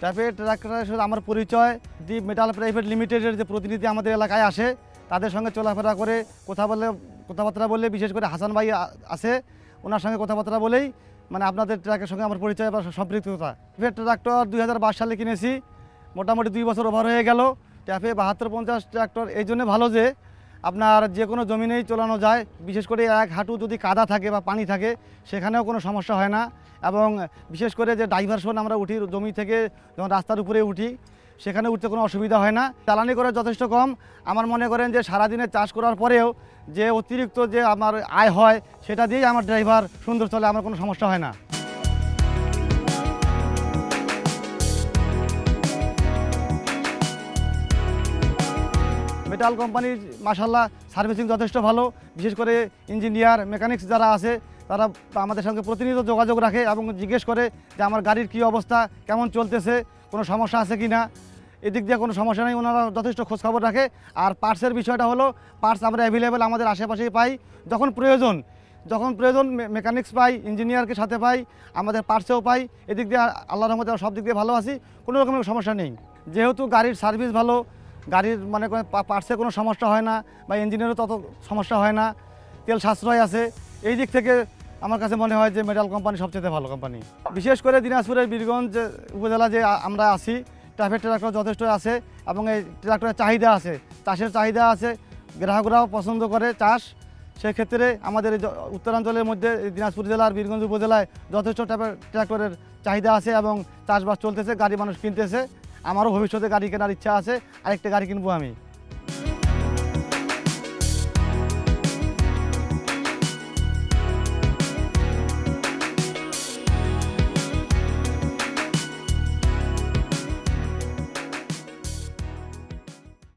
Traffic ট্রাক্টরের সাথে আমার পরিচয় দি মেটাল প্রাইভেট লিমিটেডের যে প্রতিনিধি আমাদের এলাকায় আসে তাদের সঙ্গে চলাফেরা করে কথাবার্তা বললে বিশেষ করে হাসান ভাই আছে, ওনার সঙ্গে কথাবার্তা বলেই মানে আপনাদের ট্রাকের সঙ্গে আমার পরিচয় বা সম্পৃক্ততা। ট্রাফিক ট্রাক্টর 2022 সালে কিনেছি, মোটামুটি 2 বছর ওভার হয়ে গেল। ট্রাফিক 7250 ট্রাক্টর এই জন্য ভালো যে আপনার যে কোনো জমিনেই চালানো যায়, বিশেষ করে এক হাঁটু যদি কাদা থাকে বা পানি থাকে সেখানেও কোনো সমস্যা হয় না। এবং বিশেষ করে যে ডাইভারশন আমরা উঠি জমি থেকে যখন রাস্তার উপরে উঠি সেখানে উঠতে কোনো অসুবিধা হয় না। জ্বালানি করে যথেষ্ট কম। আমার মনে করেন যে সারাদিনে চাষ করার পরেও যে অতিরিক্ত যে আমার আয় হয় সেটা দিয়েই আমার ড্রাইভার সুন্দর চলে, আমার কোনো সমস্যা হয় না। মেটাল কোম্পানির মাশাআল্লাহ সার্ভিসিং যথেষ্ট ভালো। বিশেষ করে ইঞ্জিনিয়ার মেকানিক্স যারা আছে তারা আমাদের সঙ্গে প্রতিনিয়ত যোগাযোগ রাখে এবং জিজ্ঞেস করে যে আমার গাড়ির কী অবস্থা, কেমন চলতেছে, কোনো সমস্যা আছে কি না। এদিক দিয়ে কোনো সমস্যা নেই, ওনারা যথেষ্ট খোঁজখবর রাখে। আর পার্টসের বিষয়টা হলো পার্টস আমরা অ্যাভেলেবেল আমাদের আশেপাশেই পাই, যখন প্রয়োজন মেকানিক্স পাই, ইঞ্জিনিয়ারকে সাথে পাই, আমাদের পার্টসেও পাই। এদিক দিয়ে আল্লাহর রহমতে সব দিক দিয়ে ভালো আছি, কোনো রকমের সমস্যা নেই। যেহেতু গাড়ির সার্ভিস ভালো, গাড়ির মানে পার্টসে কোনো সমস্যা হয় না বা ইঞ্জিনেরও তত সমস্যা হয় না, তেল সাশ্রয় আছে। এই দিক থেকে আমার কাছে মনে হয় যে মেটাল কোম্পানি সবচেয়ে ভালো কোম্পানি। বিশেষ করে দিনাজপুরের বীরগঞ্জ উপজেলা যে আমরা আছি, ট্রাফিক ট্রাক্টর যথেষ্ট আছে এবং এই ট্রাক্টরের চাহিদা আছে, চাষের চাহিদা আছে, গ্রাহকরাও পছন্দ করে চাষ। সেক্ষেত্রে আমাদের এই উত্তরাঞ্চলের মধ্যে দিনাজপুর জেলার বীরগঞ্জ উপজেলায় যথেষ্ট ট্রাক্টরের চাহিদা আছে এবং চাষবাস চলতেছে, গাড়ি মানুষ কিনতেছে। আমারও ভবিষ্যতে গাড়ি কেনার ইচ্ছা আছে, আরেকটা গাড়ি কিনবো আমি।